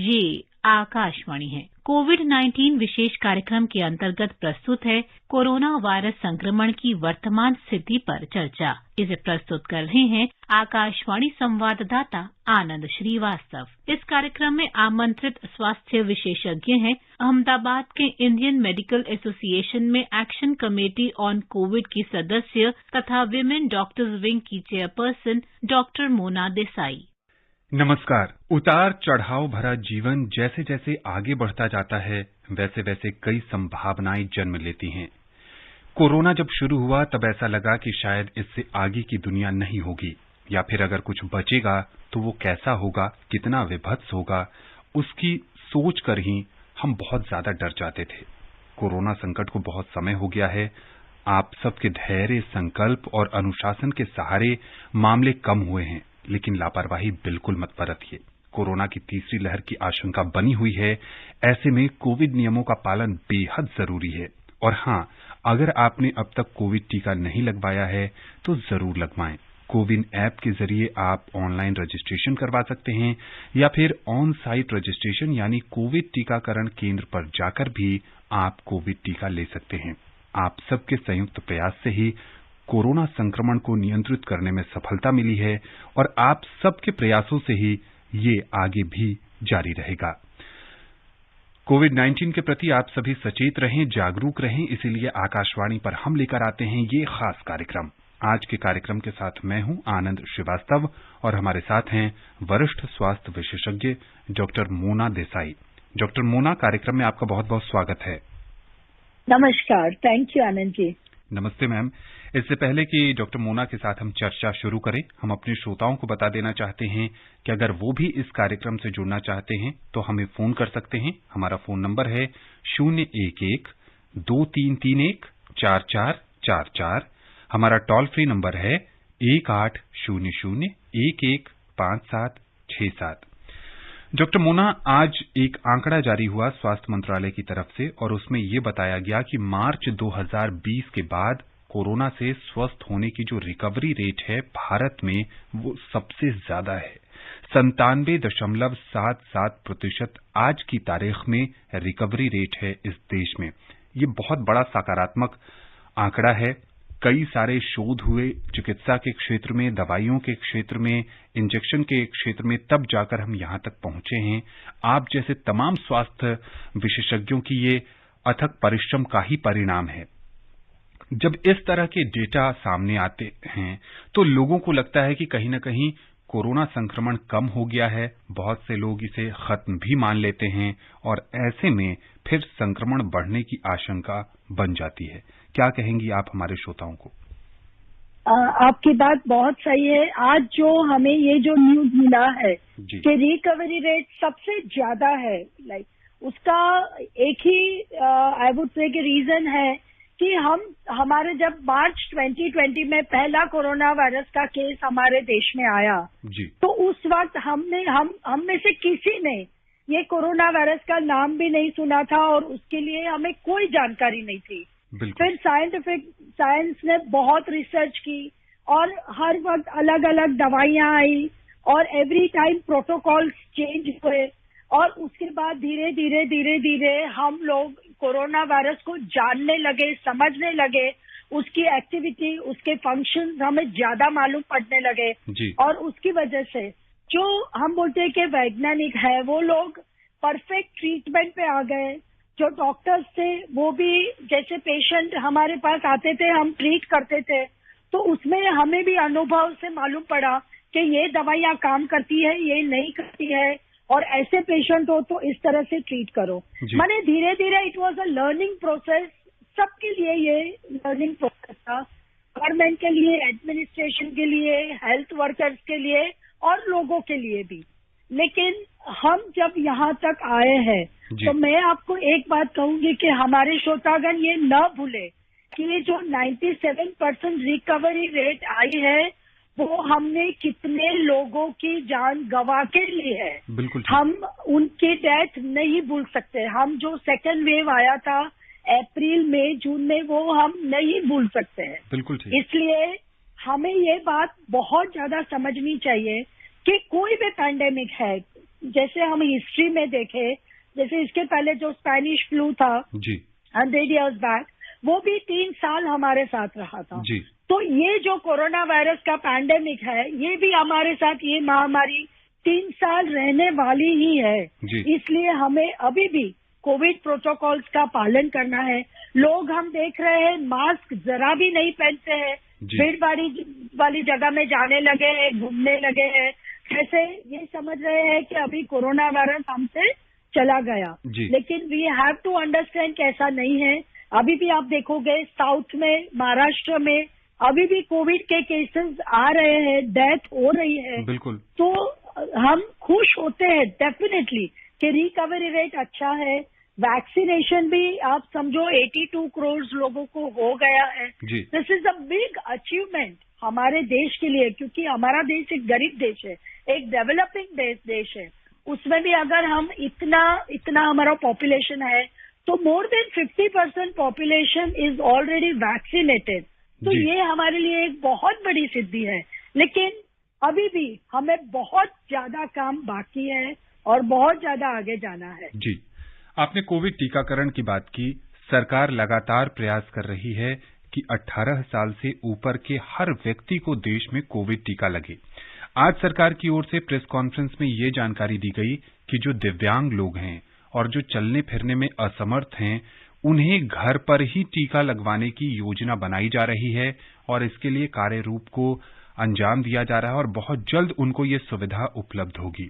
ये आकाशवाणी है। कोविड-19 विशेष कार्यक्रम के अंतर्गत प्रस्तुत है कोरोना वायरस संक्रमण की वर्तमान स्थिति पर चर्चा। इसे प्रस्तुत कर रहे हैं आकाशवाणी संवाददाता आनंद श्रीवास्तव। इस कार्यक्रम में आमंत्रित स्वास्थ्य विशेषज्ञ हैं अहमदाबाद के इंडियन मेडिकल एसोसिएशन में एक्शन कमेटी ऑन कोविड की सदस्य तथा विमेन डॉक्टर्स विंग की चेयरपर्सन डॉक्टर मोना देसाई। नमस्कार। उतार चढ़ाव भरा जीवन जैसे जैसे आगे बढ़ता जाता है वैसे वैसे कई संभावनाएं जन्म लेती हैं। कोरोना जब शुरू हुआ तब ऐसा लगा कि शायद इससे आगे की दुनिया नहीं होगी, या फिर अगर कुछ बचेगा तो वो कैसा होगा, कितना विभत्स होगा, उसकी सोच कर ही हम बहुत ज्यादा डर जाते थे। कोरोना संकट को बहुत समय हो गया है। आप सबके धैर्य, संकल्प और अनुशासन के सहारे मामले कम हुए हैं, लेकिन लापरवाही बिल्कुल मत बरतिए। कोरोना की तीसरी लहर की आशंका बनी हुई है। ऐसे में कोविड नियमों का पालन बेहद जरूरी है। और हाँ, अगर आपने अब तक कोविड टीका नहीं लगवाया है तो जरूर लगवाएं। कोविन ऐप के जरिए आप ऑनलाइन रजिस्ट्रेशन करवा सकते हैं या फिर ऑन साइट रजिस्ट्रेशन यानी कोविड टीकाकरण केंद्र पर जाकर भी आप कोविड टीका ले सकते हैं। आप सबके संयुक्त प्रयास से ही कोरोना संक्रमण को नियंत्रित करने में सफलता मिली है और आप सबके प्रयासों से ही ये आगे भी जारी रहेगा। कोविड-19 के प्रति आप सभी सचेत रहें, जागरूक रहें, इसीलिए आकाशवाणी पर हम लेकर आते हैं ये खास कार्यक्रम। आज के कार्यक्रम के साथ मैं हूं आनंद श्रीवास्तव और हमारे साथ हैं वरिष्ठ स्वास्थ्य विशेषज्ञ डॉक्टर मोना देसाई। डॉक्टर मोना, कार्यक्रम में आपका बहुत बहुत स्वागत है। नमस्कार, थैंक यू आनंद जी। नमस्ते मैम। इससे पहले कि डॉक्टर मोना के साथ हम चर्चा शुरू करें, हम अपने श्रोताओं को बता देना चाहते हैं कि अगर वो भी इस कार्यक्रम से जुड़ना चाहते हैं तो हमें फोन कर सकते हैं। हमारा फोन नंबर है 011-2331-4444। हमारा टोल फ्री नंबर है 1800-115767। डॉक्टर मोना, आज एक आंकड़ा जारी हुआ स्वास्थ्य मंत्रालय की तरफ से और उसमें ये बताया गया कि मार्च 2020 के बाद कोरोना से स्वस्थ होने की जो रिकवरी रेट है भारत में वो सबसे ज्यादा है। 97.77% आज की तारीख में रिकवरी रेट है इस देश में। ये बहुत बड़ा सकारात्मक आंकड़ा है। कई सारे शोध हुए चिकित्सा के क्षेत्र में, दवाइयों के क्षेत्र में, इंजेक्शन के क्षेत्र में, तब जाकर हम यहां तक पहुंचे हैं। आप जैसे तमाम स्वास्थ्य विशेषज्ञों की ये अथक परिश्रम का ही परिणाम है। जब इस तरह के डेटा सामने आते हैं तो लोगों को लगता है कि कहीं न कहीं कोरोना संक्रमण कम हो गया है। बहुत से लोग इसे खत्म भी मान लेते हैं और ऐसे में फिर संक्रमण बढ़ने की आशंका बन जाती है। क्या कहेंगी आप हमारे श्रोताओं को? आपकी बात बहुत सही है। आज जो हमें ये जो न्यूज मिला है कि रिकवरी रेट सबसे ज्यादा है, उसका एक ही आई वुड से कि रीजन है कि हमारे जब मार्च 2020 में पहला कोरोना वायरस का केस हमारे देश में आया तो उस वक्त हम में से किसी ने ये कोरोना वायरस का नाम भी नहीं सुना था और उसके लिए हमें कोई जानकारी नहीं थी। फिर साइंस ने बहुत रिसर्च की और हर वक्त अलग अलग दवाइयां आई और एवरी टाइम प्रोटोकॉल्स चेंज हुए और उसके बाद धीरे धीरे हम लोग कोरोना वायरस को जानने लगे, समझने लगे, उसकी एक्टिविटी, उसके फंक्शंस हमें ज्यादा मालूम पड़ने लगे और उसकी वजह से जो हम बोलते हैं कि वैज्ञानिक है वो लोग परफेक्ट ट्रीटमेंट पे आ गए। जो डॉक्टर्स थे वो भी जैसे पेशेंट हमारे पास आते थे हम ट्रीट करते थे तो उसमें हमें भी अनुभव से मालूम पड़ा कि ये दवाइयां काम करती है, ये नहीं करती है और ऐसे पेशेंट हो तो इस तरह से ट्रीट करो। माने धीरे धीरे it was a learning process. सबके लिए ये लर्निंग प्रोसेस था, गवर्नमेंट के लिए, एडमिनिस्ट्रेशन के लिए, हेल्थ वर्कर्स के लिए और लोगों के लिए भी। लेकिन हम जब यहाँ तक आए हैं तो मैं आपको एक बात कहूंगी कि हमारे श्रोतागण ये न भूले कि ये जो 97% रिकवरी रेट आई है वो हमने कितने लोगों की जान गंवा के ली है। हम उनकी डेथ नहीं भूल सकते। हम जो सेकेंड वेव आया था अप्रैल मई जून में वो हम नहीं भूल सकते हैं। बिल्कुल ठीक। इसलिए हमें ये बात बहुत ज्यादा समझनी चाहिए कि कोई भी पैंडेमिक है, जैसे हम हिस्ट्री में देखें, जैसे इसके पहले जो स्पेनिश फ्लू था जी 100 years बैक, वो भी 3 साल हमारे साथ रहा था जी। तो ये जो कोरोना वायरस का पैंडेमिक है, ये भी हमारे साथ, ये महामारी 3 साल रहने वाली ही है जी। इसलिए हमें अभी भी कोविड प्रोटोकॉल्स का पालन करना है। लोग हम देख रहे हैं मास्क जरा भी नहीं पहनते हैं, भीड़ वाली जगह में जाने लगे हैं, घूमने लगे हैं, कैसे ये समझ रहे हैं कि अभी कोरोना वायरस हमसे चला गया। लेकिन वी हैव टू अंडरस्टैंड कि ऐसा नहीं है। अभी भी आप देखोगे साउथ में, महाराष्ट्र में अभी भी कोविड के केसेस आ रहे हैं, डेथ हो रही है। बिल्कुल। तो हम खुश होते हैं डेफिनेटली कि रिकवरी रेट अच्छा है। वैक्सीनेशन भी आप समझो 82 करोड़ लोगों को हो गया है। This is a big achievement हमारे देश के लिए, क्योंकि हमारा देश एक गरीब देश है, एक डेवलपिंग देश है। उसमें भी अगर हम इतना हमारा पॉपुलेशन है तो more than 50% population is already vaccinated. तो ये हमारे लिए एक बहुत बड़ी सिद्धि है। लेकिन अभी भी हमें बहुत ज्यादा काम बाकी है और बहुत ज्यादा आगे जाना है। जी, आपने कोविड टीकाकरण की बात की। सरकार लगातार प्रयास कर रही है कि 18 साल से ऊपर के हर व्यक्ति को देश में कोविड टीका लगे। आज सरकार की ओर से प्रेस कॉन्फ्रेंस में ये जानकारी दी गई कि जो दिव्यांग लोग हैं और जो चलने फिरने में असमर्थ हैं, उन्हें घर पर ही टीका लगवाने की योजना बनाई जा रही है और इसके लिए कार्य रूप को अंजाम दिया जा रहा है और बहुत जल्द उनको ये सुविधा उपलब्ध होगी।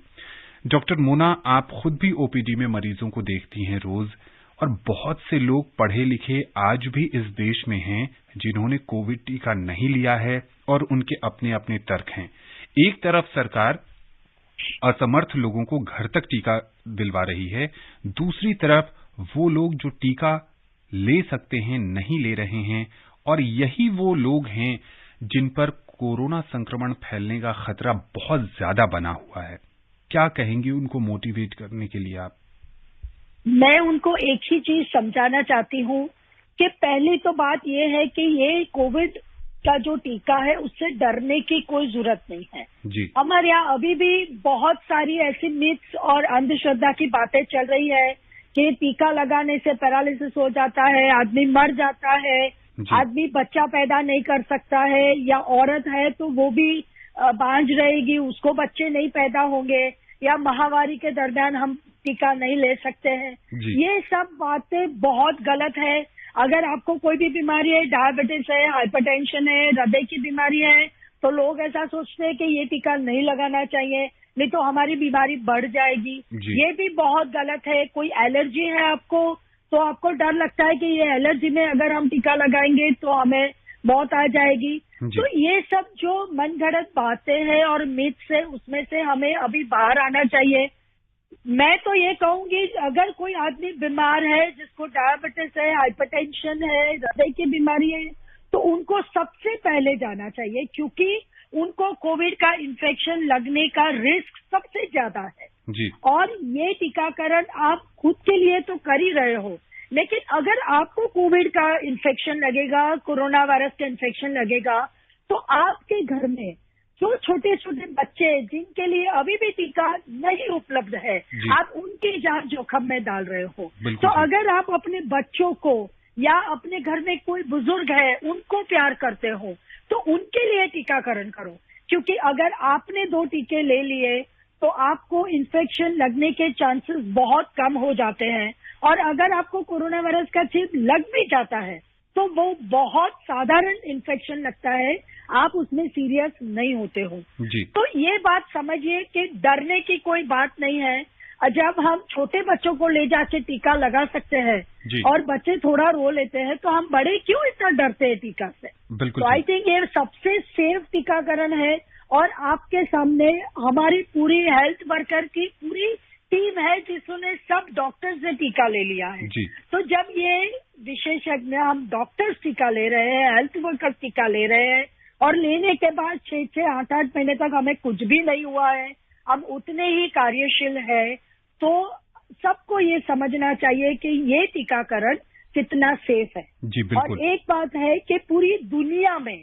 डॉक्टर मोना, आप खुद भी ओपीडी में मरीजों को देखती हैं रोज, और बहुत से लोग पढ़े लिखे आज भी इस देश में हैं जिन्होंने कोविड टीका नहीं लिया है और उनके अपने अपने तर्क हैं। एक तरफ सरकार असमर्थ लोगों को घर तक टीका दिलवा रही है, दूसरी तरफ वो लोग जो टीका ले सकते हैं नहीं ले रहे हैं, और यही वो लोग हैं जिन पर कोरोना संक्रमण फैलने का खतरा बहुत ज्यादा बना हुआ है। क्या कहेंगी उनको मोटिवेट करने के लिए आप? मैं उनको एक ही चीज समझाना चाहती हूँ कि पहली तो बात यह है कि ये कोविड का जो टीका है उससे डरने की कोई जरूरत नहीं है जी। हमारे यहाँ अभी भी बहुत सारी ऐसी मिथ्स और अंधश्रद्धा की बातें चल रही है कि टीका लगाने से पैरालिसिस हो जाता है, आदमी मर जाता है, आदमी बच्चा पैदा नहीं कर सकता है, या औरत है तो वो भी बांझ रहेगी, उसको बच्चे नहीं पैदा होंगे, या महामारी के दरमियान हम टीका नहीं ले सकते हैं। ये सब बातें बहुत गलत है। अगर आपको कोई भी बीमारी है, डायबिटीज है, हाइपरटेंशन है, हृदय की बीमारी है, तो लोग ऐसा सोचते हैं कि ये टीका नहीं लगाना चाहिए, नहीं तो हमारी बीमारी बढ़ जाएगी। ये भी बहुत गलत है। कोई एलर्जी है आपको, तो आपको डर लगता है कि ये एलर्जी में अगर हम टीका लगाएंगे तो हमें मौत आ जाएगी। तो ये सब जो मनगढ़ंत बातें हैं और मिथ्स है, उसमें से हमें अभी बाहर आना चाहिए। मैं तो ये कहूंगी, अगर कोई आदमी बीमार है, जिसको डायबिटीज है, हाइपरटेंशन है, हृदय की बीमारी है, तो उनको सबसे पहले जाना चाहिए, क्योंकि उनको कोविड का इन्फेक्शन लगने का रिस्क सबसे ज्यादा है जी। और ये टीकाकरण आप खुद के लिए तो कर ही रहे हो, लेकिन अगर आपको कोविड का इन्फेक्शन लगेगा, कोरोना वायरस का इन्फेक्शन लगेगा, तो आपके घर में जो छोटे छोटे बच्चे जिनके लिए अभी भी टीका नहीं उपलब्ध है, आप उनकी जान जोखिम में डाल रहे हो। तो अगर आप अपने बच्चों को या अपने घर में कोई बुजुर्ग है उनको प्यार करते हो, तो उनके लिए टीकाकरण करो, क्योंकि अगर आपने 2 टीके ले लिए तो आपको इन्फेक्शन लगने के चांसेस बहुत कम हो जाते हैं, और अगर आपको कोरोना वायरस का चीज लग भी जाता है तो वो बहुत साधारण इन्फेक्शन लगता है, आप उसमें सीरियस नहीं होते हो। तो ये बात समझिए कि डरने की कोई बात नहीं है। जब हम छोटे बच्चों को ले जाके टीका लगा सकते हैं और बच्चे थोड़ा रो लेते हैं, तो हम बड़े क्यों इतना डरते हैं टीका से? तो आई थिंक ये सबसे सेफ टीकाकरण है, और आपके सामने हमारी पूरी हेल्थ वर्कर की पूरी टीम है जिसने सब डॉक्टर्स ने टीका ले लिया है। तो जब ये विशेषज्ञ, हम डॉक्टर्स टीका ले रहे हैं, हेल्थ वर्कर्स टीका ले रहे हैं, और लेने के बाद 6-6, 8-8 महीने तक हमें कुछ भी नहीं हुआ है, हम उतने ही कार्यशील है, तो सबको ये समझना चाहिए कि ये टीकाकरण कितना सेफ है। और एक बात है कि पूरी दुनिया में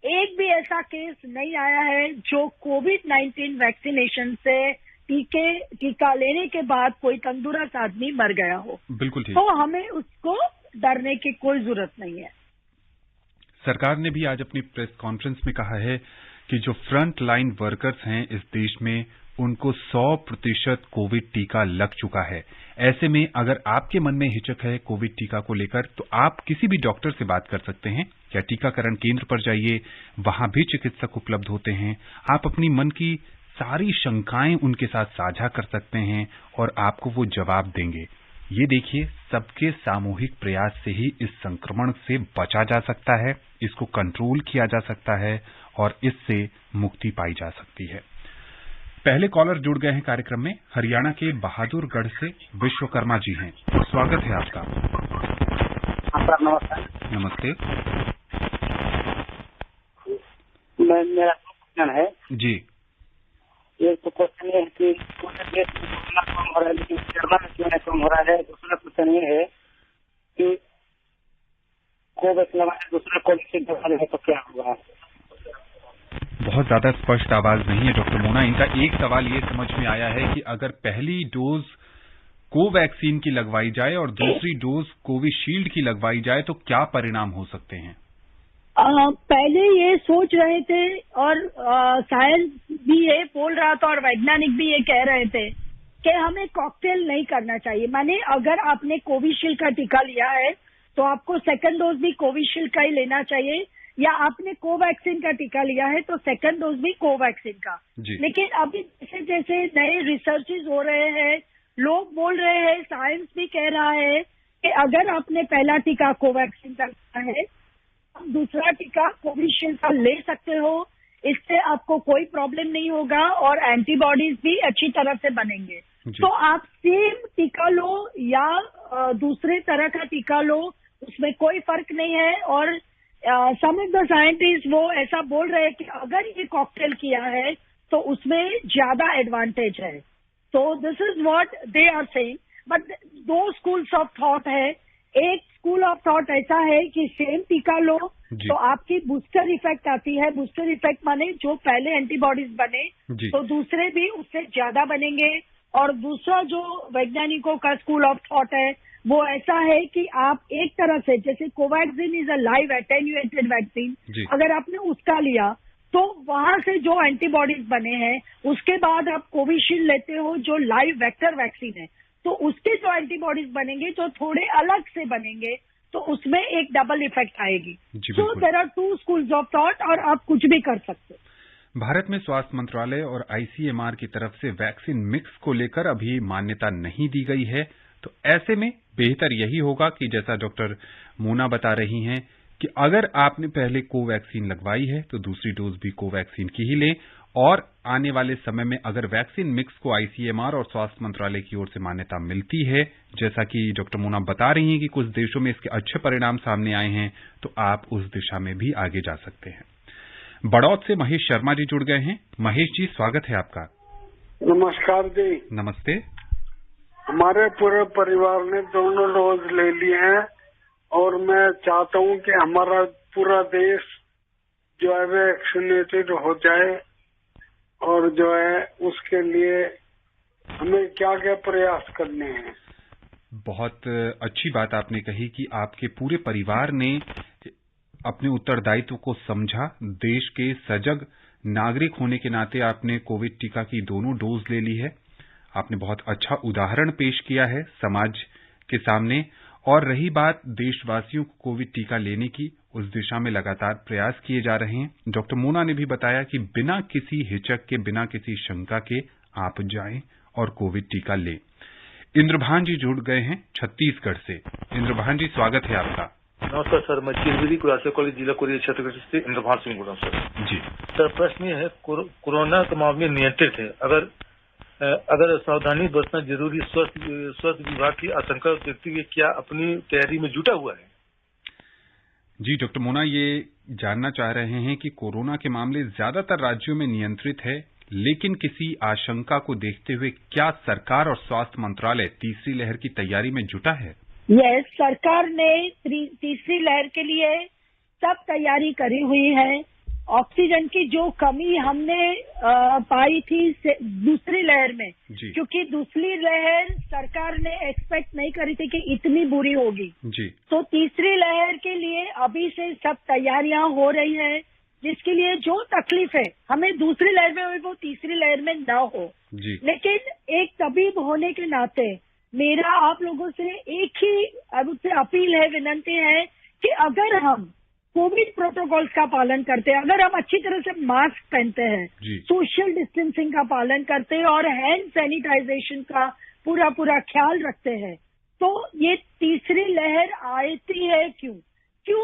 एक भी ऐसा केस नहीं आया है जो कोविड-19 वैक्सीनेशन से टीका लेने के बाद कोई तंदुरुस्त आदमी मर गया हो। बिल्कुल ठीक। तो हमें उसको डरने की कोई जरूरत नहीं है। सरकार ने भी आज अपनी प्रेस कॉन्फ्रेंस में कहा है कि जो फ्रंट लाइन वर्कर्स हैं इस देश में, उनको 100% कोविड टीका लग चुका है। ऐसे में अगर आपके मन में हिचक है कोविड टीका को लेकर, तो आप किसी भी डॉक्टर से बात कर सकते हैं या टीकाकरण केंद्र पर जाइए, वहां भी चिकित्सक उपलब्ध होते हैं। आप अपनी मन की सारी शंकाएं उनके साथ साझा कर सकते हैं और आपको वो जवाब देंगे। ये देखिए, सबके सामूहिक प्रयास से ही इस संक्रमण से बचा जा सकता है, इसको कंट्रोल किया जा सकता है और इससे मुक्ति पाई जा सकती है। पहले कॉलर जुड़ गए हैं कार्यक्रम में। हरियाणा के बहादुरगढ़ से विश्वकर्मा जी हैं, स्वागत है आपका। नमस्कार। नमस्ते। मेरा क्वेश्चन है जी। एक तो क्वेश्चन ये है कि पूरे देश में कोरोना कम हो रहा है, लेकिन केरला में क्यों नहीं कम हो रहा है। दूसरा क्वेश्चन ये है कि कोविड लगाए, दूसरा कोविड दवा लेने तो क्या होगा। बहुत ज्यादा स्पष्ट आवाज नहीं है डॉक्टर मोना। इनका एक सवाल ये समझ में आया है कि अगर पहली डोज कोवैक्सीन की लगवाई जाए और दूसरी डोज कोविशील्ड की लगवाई जाए तो क्या परिणाम हो सकते हैं। पहले ये सोच रहे थे और साइंस भी ये बोल रहा था और वैज्ञानिक भी ये कह रहे थे कि हमें कॉकटेल नहीं करना चाहिए। माने अगर आपने कोविशील्ड का टीका लिया है तो आपको सेकंड डोज भी कोविशील्ड का ही लेना चाहिए, या आपने कोवैक्सीन का टीका लिया है तो सेकंड डोज भी कोवैक्सीन का। लेकिन अभी जैसे जैसे नए रिसर्चेस हो रहे हैं, लोग बोल रहे हैं, साइंस भी कह रहा है कि अगर आपने पहला टीका कोवैक्सीन का लिया है, आप दूसरा टीका कोविशील्ड का ले सकते हो। इससे आपको कोई प्रॉब्लम नहीं होगा और एंटीबॉडीज भी अच्छी तरह से बनेंगे। तो आप सेम टीका लो या दूसरे तरह का टीका लो, उसमें कोई फर्क नहीं है। और सम ऑफ द साइंटिस्ट वो ऐसा बोल रहे हैं कि अगर ये कॉकटेल किया है तो उसमें ज्यादा एडवांटेज है। तो this is what they are saying. But दो स्कूल्स ऑफ थॉट है। एक स्कूल ऑफ थॉट ऐसा है कि सेम टीका लो तो आपकी बूस्टर इफेक्ट आती है। बूस्टर इफेक्ट माने जो पहले एंटीबॉडीज बने तो दूसरे भी उससे ज्यादा बनेंगे। और दूसरा जो वैज्ञानिकों का स्कूल ऑफ थॉट है वो ऐसा है कि आप एक तरह से, जैसे Covaxin is a live attenuated vaccine, अगर आपने उसका लिया तो वहां से जो एंटीबॉडीज बने हैं उसके बाद आप कोविशील्ड लेते हो जो लाइव वेक्टर वैक्सीन है, तो उसके जो एंटीबॉडीज बनेंगे जो थोड़े अलग से बनेंगे तो उसमें एक डबल इफेक्ट आएगी। So there are two schools of thought और आप कुछ भी कर सकते हो। भारत में स्वास्थ्य मंत्रालय और आईसीएमआर की तरफ से वैक्सीन मिक्स को लेकर अभी मान्यता नहीं दी गई है। तो ऐसे में बेहतर यही होगा कि जैसा डॉक्टर मोना बता रही हैं कि अगर आपने पहले कोवैक्सीन लगवाई है तो दूसरी डोज भी कोवैक्सीन की ही लें। और आने वाले समय में अगर वैक्सीन मिक्स को आईसीएमआर और स्वास्थ्य मंत्रालय की ओर से मान्यता मिलती है, जैसा कि डॉक्टर मोना बता रही हैं कि कुछ देशों में इसके अच्छे परिणाम सामने आए हैं, तो आप उस दिशा में भी आगे जा सकते हैं। बड़ौद से महेश शर्मा जी जुड़ गए हैं। महेश जी, स्वागत है आपका। नमस्कार जी। नमस्ते। हमारे पूरे परिवार ने दोनों डोज ले लिए हैं और मैं चाहता हूं कि हमारा पूरा देश जो है वैक्सीनेटेड हो जाए, और जो है उसके लिए हमें क्या क्या प्रयास करने हैं। बहुत अच्छी बात आपने कही कि आपके पूरे परिवार ने अपने उत्तरदायित्व को समझा। देश के सजग नागरिक होने के नाते आपने कोविड टीका की दोनों डोज ले ली है। आपने बहुत अच्छा उदाहरण पेश किया है समाज के सामने। और रही बात देशवासियों को कोविड टीका लेने की, उस दिशा में लगातार प्रयास किए जा रहे हैं। डॉक्टर मोना ने भी बताया कि बिना किसी हिचक के, बिना किसी शंका के आप जाएं और कोविड टीका लें। इंद्रभान जी जुड़ गए हैं छत्तीसगढ़ से। इंद्रभान जी, स्वागत है आपका। नमस्कार सर, मैं चिरबिरी कुरासा कॉलेज जिला कोरिया छत्तीसगढ़ से इंद्रभान सिंह बोल रहा हूँ सर। जी सर, प्रश्न ये है, कोरोना के मामले नियंत्रित है, अगर सावधानी बरतना जरूरी, स्वास्थ्य विभाग की आशंका व्यक्ति के क्या अपनी तैयारी में जुटा हुआ है। जी डॉक्टर मोना ये जानना चाह रहे हैं कि कोरोना के मामले ज्यादातर राज्यों में नियंत्रित है, लेकिन किसी आशंका को देखते हुए क्या सरकार और स्वास्थ्य मंत्रालय तीसरी लहर की तैयारी में जुटा है। यस, सरकार ने तीसरी लहर के लिए सब तैयारी करी हुई है ऑक्सीजन की जो कमी हमने पाई थी दूसरी लहर में, क्योंकि दूसरी लहर सरकार ने एक्सपेक्ट नहीं करी थी कि इतनी बुरी होगी जी। तो तीसरी लहर के लिए अभी से सब तैयारियां हो रही है, जिसके लिए जो तकलीफ है हमें दूसरी लहर में हो वो तीसरी लहर में ना हो जी। लेकिन एक तबीब होने के नाते मेरा आप लोगों से एक ही अपील है, विनंती है कि अगर हम कोविड प्रोटोकॉल्स का पालन करते हैं, अगर हम अच्छी तरह से मास्क पहनते हैं, सोशल डिस्टेंसिंग का पालन करते हैं और हैंड सैनिटाइजेशन का पूरा ख्याल रखते हैं, तो ये तीसरी लहर आती है क्यों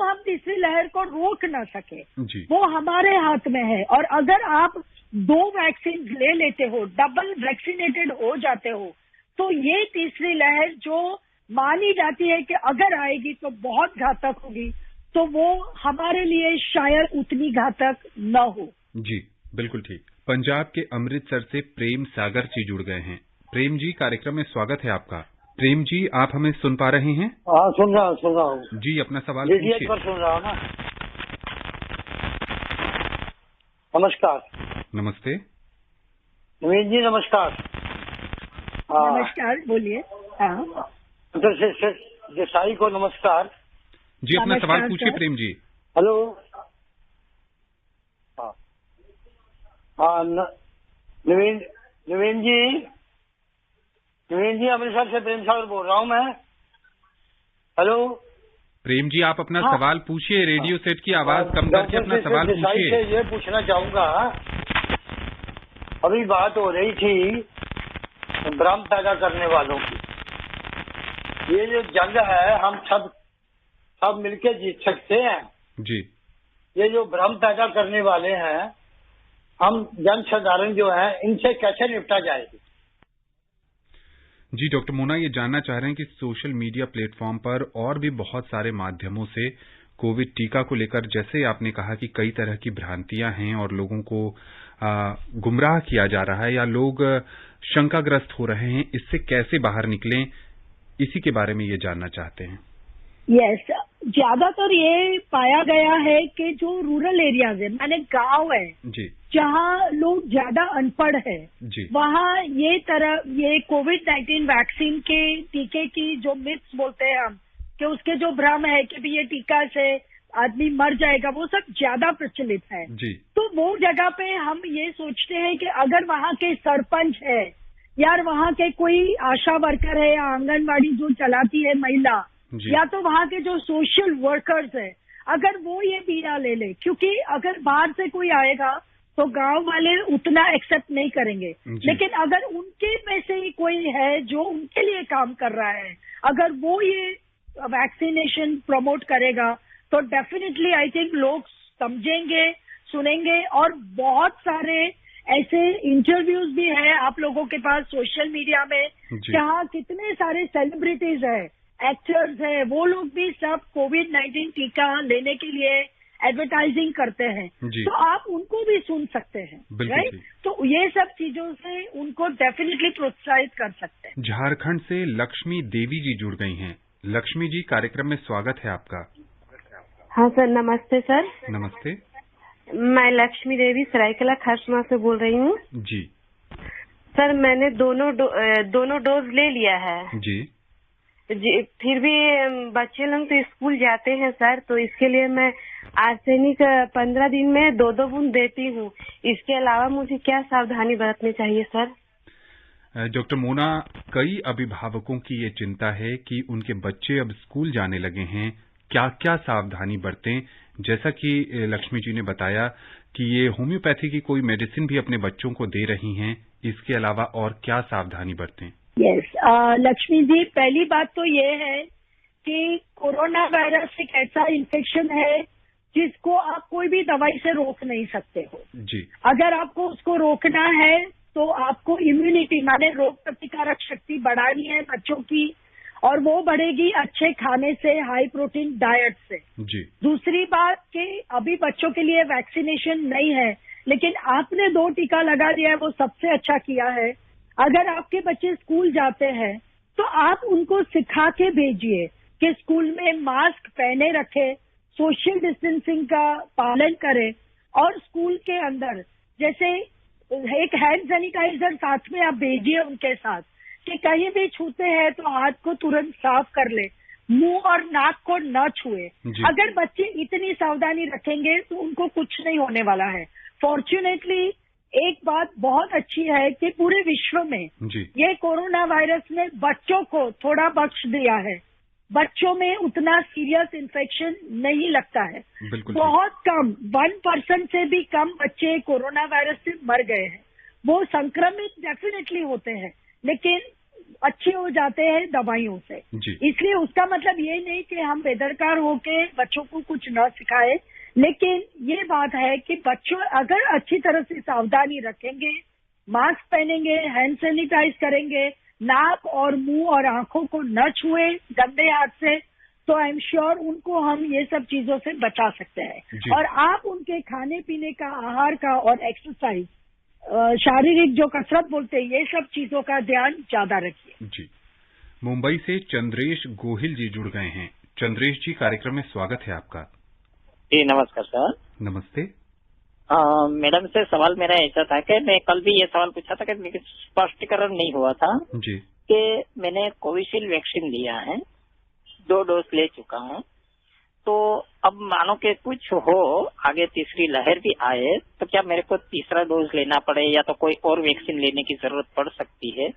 हम तीसरी लहर को रोक ना सके, वो हमारे हाथ में है। और अगर आप 2 वैक्सीन ले लेते हो, डबल वैक्सीनेटेड हो जाते हो, तो ये तीसरी लहर जो मानी जाती है कि अगर आएगी तो बहुत घातक होगी, तो वो हमारे लिए शायद उतनी घातक न हो जी। बिल्कुल ठीक। पंजाब के अमृतसर से प्रेम सागर जी जुड़ गए हैं। प्रेम जी, कार्यक्रम में स्वागत है आपका। प्रेम जी, आप हमें सुन पा रहे हैं? हाँ, सुन रहा हूँ जी। अपना सवाल पूछिए। पर सुन रहा हूँ ना। नमस्कार। नमस्ते नवीन जी, नमस्कार। नमस्कार, बोलिए। देसाई को नमस्कार जी। अपना सवाल पूछिए प्रेम जी। हेलो। हाँ, नवीन जी अमृतसर से प्रेम सागर बोल रहा हूँ मैं। हेलो प्रेम जी, आप अपना सवाल पूछिए। रेडियो सेट की आवाज कम करके अपना सवाल पूछिए। ये पूछना चाहूंगा, अभी बात हो रही थी भ्रम पैदा करने वालों की। ये जो जंग है हम सब मिलके जीत सकते हैं जी। ये जो भ्रम पैदा करने वाले हैं, हम जन साधारण जो है इनसे कैसे निपटा जाएगी? जी डॉक्टर मोना, ये जानना चाह रहे हैं कि सोशल मीडिया प्लेटफॉर्म पर और भी बहुत सारे माध्यमों से कोविड टीका को लेकर, जैसे आपने कहा कि कई तरह की भ्रांतियां हैं और लोगों को गुमराह किया जा रहा है या लोग शंकाग्रस्त हो रहे हैं, इससे कैसे बाहर निकलें, इसी के बारे में ये जानना चाहते हैं। यस, ज्यादातर ये पाया गया है कि जो रूरल एरियाज है, माने गांव है जी, जहाँ लोग ज्यादा अनपढ़ है, वहाँ ये कोविड-19 वैक्सीन के टीके की जो मिथ्स बोलते हैं हम, कि उसके जो भ्रम है कि भी ये टीका से आदमी मर जाएगा, वो सब ज्यादा प्रचलित है जी। तो वो जगह पे हम ये सोचते हैं कि अगर वहाँ के सरपंच है या वहाँ के कोई आशा वर्कर है या आंगनबाड़ी जो चलाती है महिला, या तो वहाँ के जो सोशल वर्कर्स है, अगर वो ये बीड़ा ले ले, क्योंकि अगर बाहर से कोई आएगा तो गांव वाले उतना एक्सेप्ट नहीं करेंगे, लेकिन अगर उनके में से ही कोई है जो उनके लिए काम कर रहा है, अगर वो ये वैक्सीनेशन प्रमोट करेगा, तो डेफिनेटली आई थिंक लोग समझेंगे, सुनेंगे। और बहुत सारे ऐसे इंटरव्यूज भी हैं आप लोगों के पास सोशल मीडिया में, जहाँ कितने सारे सेलिब्रिटीज हैं, एक्टर्स हैं, वो लोग भी सब कोविड-19 टीका लेने के लिए एडवर्टाइजिंग करते हैं, तो आप उनको भी सुन सकते हैं, राइट? तो ये सब चीजों से उनको डेफिनेटली प्रोत्साहित कर सकते हैं। झारखंड से लक्ष्मी देवी जी जुड़ गई हैं। लक्ष्मी जी, कार्यक्रम में स्वागत है आपका। हाँ सर, नमस्ते सर। नमस्ते। मैं लक्ष्मी देवी सरायकला खरसमा से बोल रही हूँ जी। सर, मैंने दोनों डोज ले लिया है जी। फिर भी बच्चे लोग तो स्कूल जाते हैं सर, तो इसके लिए मैं आर्सेनिक 15 दिन में 2 बूंद देती हूँ। इसके अलावा मुझे क्या सावधानी बरतनी चाहिए सर? डॉक्टर मोना, कई अभिभावकों की ये चिंता है कि उनके बच्चे अब स्कूल जाने लगे हैं, क्या क्या सावधानी बरतें? जैसा कि लक्ष्मी जी ने बताया कि ये होम्योपैथी की कोई मेडिसिन भी अपने बच्चों को दे रही हैं, इसके अलावा और क्या सावधानी बरतें? यस, लक्ष्मी जी, पहली बात तो ये है कि कोरोना वायरस एक ऐसा इन्फेक्शन है जिसको आप कोई भी दवाई से रोक नहीं सकते हो जी। अगर आपको उसको रोकना है तो आपको इम्यूनिटी, माने रोग प्रतिकारक शक्ति बढ़ानी है बच्चों की, और वो बढ़ेगी अच्छे खाने से, हाई प्रोटीन डाइट से जी। दूसरी बात कि अभी बच्चों के लिए वैक्सीनेशन नहीं है, लेकिन आपने 2 टीका लगा दिया है, वो सबसे अच्छा किया है। अगर आपके बच्चे स्कूल जाते हैं तो आप उनको सिखा के भेजिए कि स्कूल में मास्क पहने रखे, सोशल डिस्टेंसिंग का पालन करें, और स्कूल के अंदर जैसे एक हैंड सैनिटाइजर साथ में आप भेजिए उनके साथ, कि कहीं भी छूते हैं तो हाथ को तुरंत साफ कर ले, मुंह और नाक को न छुए। अगर बच्चे इतनी सावधानी रखेंगे तो उनको कुछ नहीं होने वाला है। फॉर्चुनेटली एक बात बहुत अच्छी है कि पूरे विश्व में ये कोरोना वायरस ने बच्चों को थोड़ा बख्श दिया है। बच्चों में उतना सीरियस इन्फेक्शन नहीं लगता है, बहुत कम 1% से भी कम बच्चे कोरोना वायरस से मर गए हैं। वो संक्रमित डेफिनेटली होते हैं लेकिन अच्छे हो जाते हैं दवाइयों से। इसलिए उसका मतलब ये नहीं कि हम बेदरकार होके बच्चों को कुछ न सिखाए, लेकिन ये बात है कि बच्चों अगर अच्छी तरह से सावधानी रखेंगे, मास्क पहनेंगे, हैंड सैनिटाइज करेंगे, नाक और मुंह और आंखों को न छुए गंदे हाथ से, तो आई एम श्योर उनको हम ये सब चीजों से बचा सकते हैं। और आप उनके खाने पीने का, आहार का और एक्सरसाइज, शारीरिक जो कसरत बोलते हैं, ये सब चीजों का ध्यान ज्यादा रखिए। जी। मुंबई से चंद्रेश गोहिल जी जुड़ गए हैं। चंद्रेश जी, कार्यक्रम में स्वागत है आपका। जी नमस्कार सर। नमस्ते। मैडम से सवाल मेरा ऐसा था कि मैं कल भी ये सवाल पूछा था कि स्पष्टीकरण नहीं हुआ था जी, कि मैंने कोविशील्ड वैक्सीन लिया है, 2 डोज ले चुका हूँ, तो अब मानो कि कुछ हो, आगे तीसरी लहर भी आए, तो क्या मेरे को तीसरा डोज लेना पड़े या तो कोई और वैक्सीन लेने की जरूरत पड़ सकती है?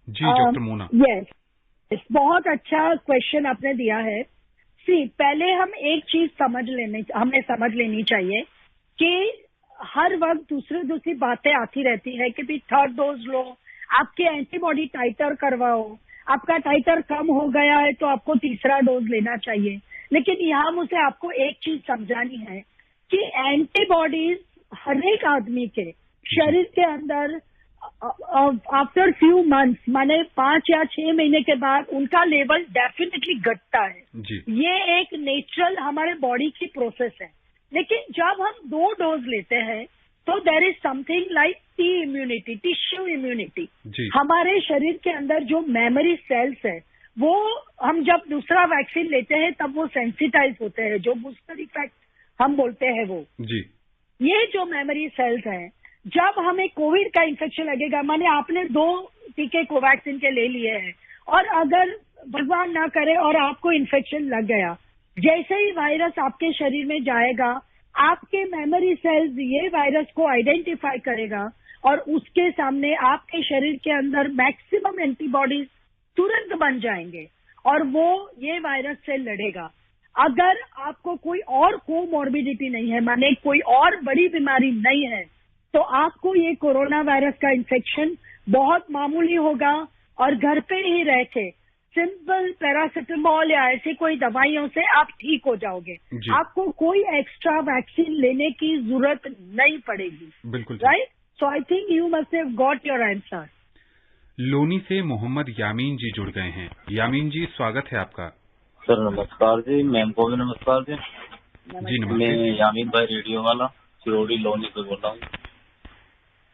जी डॉक्टर मोना। यस, बहुत अच्छा क्वेश्चन आपने दिया है। पहले हम एक चीज हमें समझ लेनी चाहिए कि हर वक्त दूसरी बातें आती रहती है कि भी 3rd डोज लो, आपके एंटीबॉडी टाइटर करवाओ, आपका टाइटर कम हो गया है तो आपको तीसरा डोज लेना चाहिए। लेकिन यहाँ मुझे आपको एक चीज समझानी है कि एंटीबॉडीज हर एक आदमी के शरीर के अंदर आफ्टर फ्यू मंथ्स, माने 5 या 6 महीने के बाद उनका लेवल डेफिनेटली घटता है। ये एक नेचुरल हमारे बॉडी की प्रोसेस है। लेकिन जब हम 2 डोज लेते हैं तो there is something like T immunity, tissue immunity. हमारे शरीर के अंदर जो मेमोरी सेल्स है वो हम जब दूसरा वैक्सीन लेते हैं तब वो सेंसिटाइज होते हैं, जो बूस्टर इफेक्ट हम बोलते हैं वो जी। ये जो मेमोरी सेल्स हैं, जब हमें कोविड का इन्फेक्शन लगेगा, माने आपने 2 टीके कोवैक्सीन के ले लिए हैं और अगर भगवान ना करे और आपको इन्फेक्शन लग गया, जैसे ही वायरस आपके शरीर में जाएगा, आपके मेमोरी सेल्स ये वायरस को आइडेंटिफाई करेगा और उसके सामने आपके शरीर के अंदर मैक्सिमम एंटीबॉडीज तुरंत बन जाएंगे और वो ये वायरस से लड़ेगा। अगर आपको कोई और कोमॉर्बिडिटी नहीं है, माने कोई और बड़ी बीमारी नहीं है, तो आपको ये कोरोना वायरस का इन्फेक्शन बहुत मामूली होगा और घर पे ही रह के सिंपल पैरासिटामोल या ऐसी कोई दवाइयों से आप ठीक हो जाओगे। आपको कोई एक्स्ट्रा वैक्सीन लेने की जरूरत नहीं पड़ेगी। बिल्कुल right. So I think you must have got your answer. Loni से मोहम्मद यामीन जी जुड़ गए हैं। यामीन जी, स्वागत है आपका। सर नमस्कार जी। मैम को भी नमस्कार जी। जी नमस्ते। मैं यामीन भाई रेडियो वाला सिरोड़ी लोनी से बोल रहा हूँ।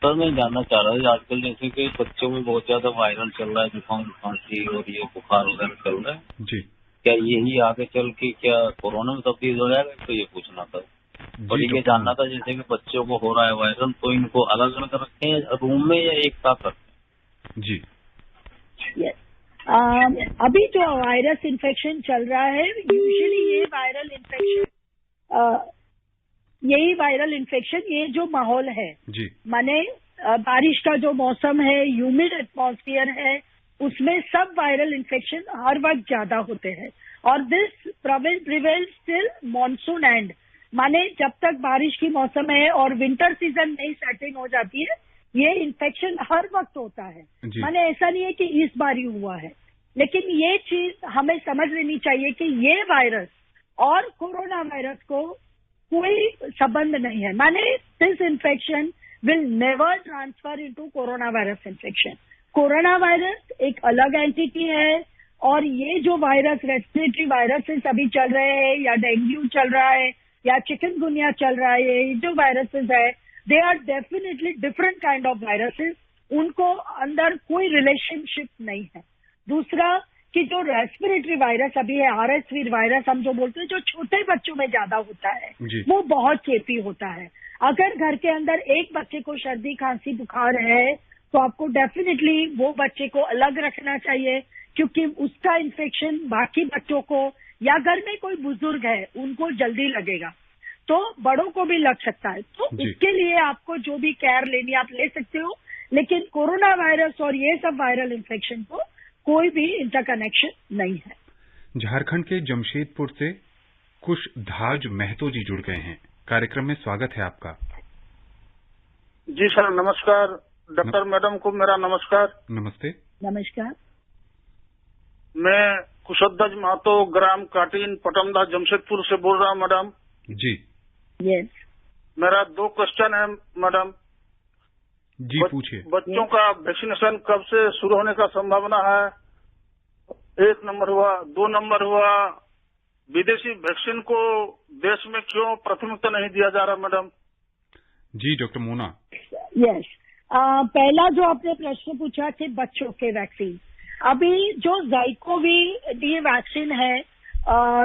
सर मैं जानना चाह रहा था, आजकल जैसे कि बच्चों में बहुत ज्यादा वायरल चल रहा है, जुकाम खांसी और ये बुखार वगैरह चल रहा है जी, क्या यही आगे चल के क्या कोरोना में तब्दील हो जाएगा? तो ये पूछना था। और ये जानना था जैसे कि बच्चों को हो रहा है वायरल, तो इनको अलग अलग रखें रूम में या एक साथ रखें? जी अभी जो वायरस इन्फेक्शन चल रहा है, यूजुअली यही वायरल इन्फेक्शन ये जो माहौल है जी, माने बारिश का जो मौसम है, ह्यूमिड एटमॉस्फेयर है, उसमें सब वायरल इन्फेक्शन हर वक्त ज्यादा होते हैं। और this prevails till monsoon and, माने जब तक बारिश की मौसम है और विंटर सीजन नहीं सेटिंग हो जाती है, ये इन्फेक्शन हर वक्त होता है। माने ऐसा नहीं है कि इस बार ही हुआ है, लेकिन ये चीज हमें समझ लेनी चाहिए कि ये वायरस और कोरोना वायरस को कोई संबंध नहीं है। माने this infection will never transfer into corona virus infection. Corona virus एक अलग एंटिटी है और ये जो वायरस, रेस्पिरेटरी वायरसेस अभी चल रहे हैं या डेंगू चल रहा है या चिकनगुनिया चल रहा है, ये जो वायरसेस है, they are definitely different kind of viruses. उनको अंदर कोई रिलेशनशिप नहीं है। दूसरा, कि जो रेस्पिरेटरी वायरस अभी है, RSV वायरस हम जो बोलते हैं, जो छोटे बच्चों में ज्यादा होता है, वो बहुत चेपी होता है। अगर घर के अंदर एक बच्चे को सर्दी खांसी बुखार है तो आपको डेफिनेटली वो बच्चे को अलग रखना चाहिए, क्योंकि उसका इन्फेक्शन बाकी बच्चों को या घर में कोई बुजुर्ग है उनको जल्दी लगेगा, तो बड़ों को भी लग सकता है। तो इसके लिए आपको जो भी केयर लेनी आप ले सकते हो, लेकिन कोरोना वायरस और ये सब वायरल इन्फेक्शन को कोई भी इंटरकनेक्शन नहीं है। झारखंड के जमशेदपुर से कुशधाज महतो जी जुड़ गए हैं, कार्यक्रम में स्वागत है आपका। जी सर, नमस्कार। डॉक्टर मैडम को मेरा नमस्कार। नमस्ते। नमस्कार। मैं कुशध्वज महतो, ग्राम काटीन, पटमदा, जमशेदपुर से बोल रहा हूँ मैडम। जी। यस। मेरा 2 क्वेश्चन है मैडम। जी पूछिए। बच्चों का वैक्सीनेशन कब से शुरू होने का संभावना है? 1 नंबर हुआ। 2 नंबर हुआ, विदेशी वैक्सीन को देश में क्यों प्राथमिकता नहीं दिया जा रहा मैडम? जी डॉक्टर मोना। यस। पहला जो आपने प्रश्न पूछा कि बच्चों के वैक्सीन, अभी जो ज़ाइकोवी-डी वैक्सीन है,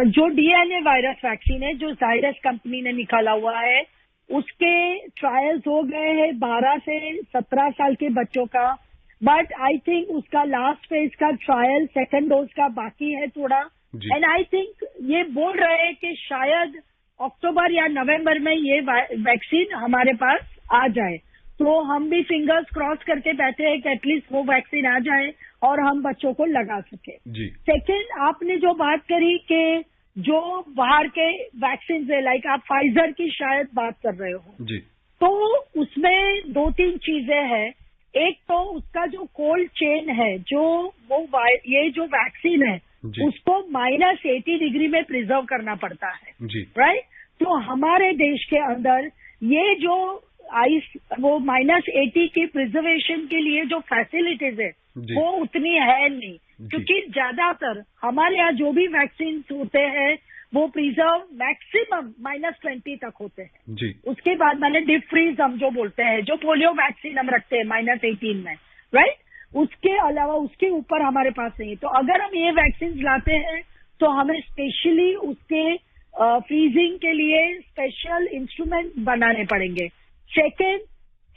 जो DNA वायरस वैक्सीन है जो जायरस कंपनी ने निकाला हुआ है, उसके ट्रायल्स हो गए हैं 12 से 17 साल के बच्चों का, बट आई थिंक उसका लास्ट फेज का ट्रायल 2nd डोज का बाकी है थोड़ा, एंड आई थिंक ये बोल रहे हैं कि शायद अक्टूबर या नवंबर में ये वैक्सीन हमारे पास आ जाए। तो हम भी फिंगर्स क्रॉस करके बैठे हैं कि एटलीस्ट वो वैक्सीन आ जाए और हम बच्चों को लगा सके। सेकेंड, आपने जो बात करी कि जो बाहर के वैक्सीन है, लाइक आप फाइजर की शायद बात कर रहे हो जी, तो उसमें 2-3 चीजें हैं। एक तो उसका जो कोल्ड चेन है, ये जो वैक्सीन है उसको -80 डिग्री में प्रिजर्व करना पड़ता है, राइट? तो हमारे देश के अंदर ये जो आइस वो -80 की प्रिजर्वेशन के लिए जो फैसिलिटीज है वो उतनी है नहीं, क्योंकि ज्यादातर हमारे यहाँ जो भी वैक्सीन होते हैं वो प्रिजर्व मैक्सिमम -20 तक होते हैं जी। उसके बाद मैंने डीप फ्रीज हम जो बोलते हैं, जो पोलियो वैक्सीन हम रखते हैं -18 में, राइट? उसके अलावा उसके ऊपर हमारे पास नहीं। तो अगर हम ये वैक्सीन लाते हैं तो हमें स्पेशली उसके फ्रीजिंग के लिए स्पेशल इंस्ट्रूमेंट बनाने पड़ेंगे। सेकेंड,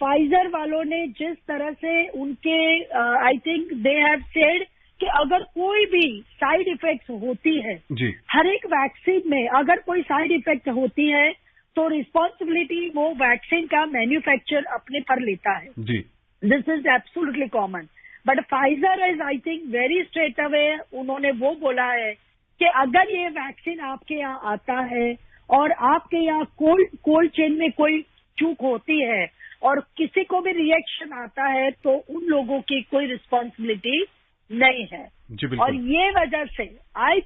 फाइजर वालों ने जिस तरह से उनके I think they have said कि अगर कोई भी साइड इफेक्ट होती है जी, हर एक वैक्सीन में अगर कोई साइड इफेक्ट होती है तो रिस्पॉन्सिबिलिटी वो वैक्सीन का मैन्युफैक्चर अपने पर लेता है जी। This is absolutely common, but Pfizer is I think very straight away उन्होंने वो बोला है कि अगर ये वैक्सीन आपके यहाँ आता है और आपके यहाँ कोल्ड चेन में कोई चूक होती है और किसी को भी रिएक्शन आता है तो उन लोगों की कोई रिस्पॉन्सिबिलिटी नहीं है। और ये वजह से आई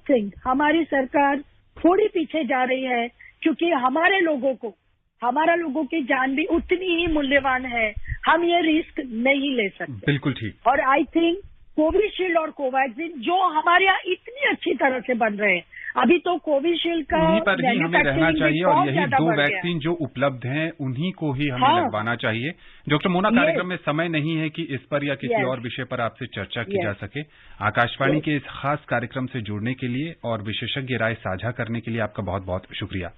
थिंक हमारी सरकार थोड़ी पीछे जा रही है, क्योंकि हमारे लोगों की जान भी उतनी ही मूल्यवान है, हम ये रिस्क नहीं ले सकते। बिल्कुल ठीक। और आई थिंक कोविशील्ड और कोवैक्सीन जो हमारे यहाँ इतनी अच्छी तरह से बन रहे हैं, अभी तो कोविशील्ड का उन्हीं पर ही हमें रहना चाहिए और यही 2 वैक्सीन जो उपलब्ध हैं उन्हीं को ही हमें लगवाना चाहिए। डॉक्टर मोना, कार्यक्रम में समय नहीं है कि इस पर या किसी और विषय पर आपसे चर्चा की जा सके। आकाशवाणी के इस खास कार्यक्रम से जुड़ने के लिए और विशेषज्ञ राय साझा करने के लिए आपका बहुत बहुत शुक्रिया।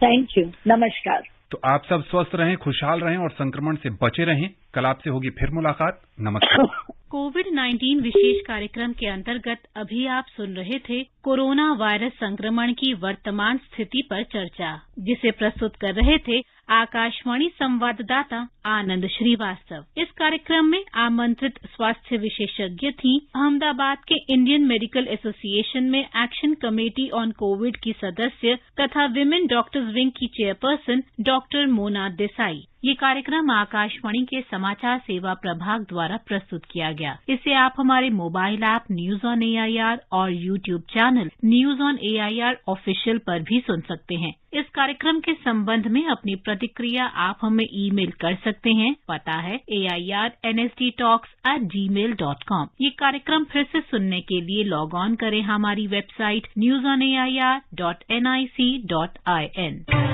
Thank you. नमस्कार। तो आप सब स्वस्थ रहें, खुशहाल रहें और संक्रमण से बचे रहें। कल आपसे होगी फिर मुलाकात। नमस्कार। कोविड-19 विशेष कार्यक्रम के अंतर्गत अभी आप सुन रहे थे कोरोना वायरस संक्रमण की वर्तमान स्थिति पर चर्चा, जिसे प्रस्तुत कर रहे थे आकाशवाणी संवाददाता आनंद श्रीवास्तव। इस कार्यक्रम में आमंत्रित स्वास्थ्य विशेषज्ञ थीं अहमदाबाद के इंडियन मेडिकल एसोसिएशन में एक्शन कमेटी ऑन कोविड की सदस्य तथा विमेन डॉक्टर्स विंग की चेयरपर्सन डॉक्टर मोना देसाई। ये कार्यक्रम आकाशवाणी के समाचार सेवा प्रभाग द्वारा प्रस्तुत किया गया। इसे आप हमारे mobile app news on AIR और YouTube channel news on AIR official पर भी सुन सकते हैं। इस कार्यक्रम के संबंध में अपनी प्रतिक्रिया आप हमें ईमेल कर सकते हैं। पता है AIRNSTtalks@gmail.com। ये कार्यक्रम फिर से सुनने के लिए लॉग ऑन करें हमारी वेबसाइट newsonair.nic.in।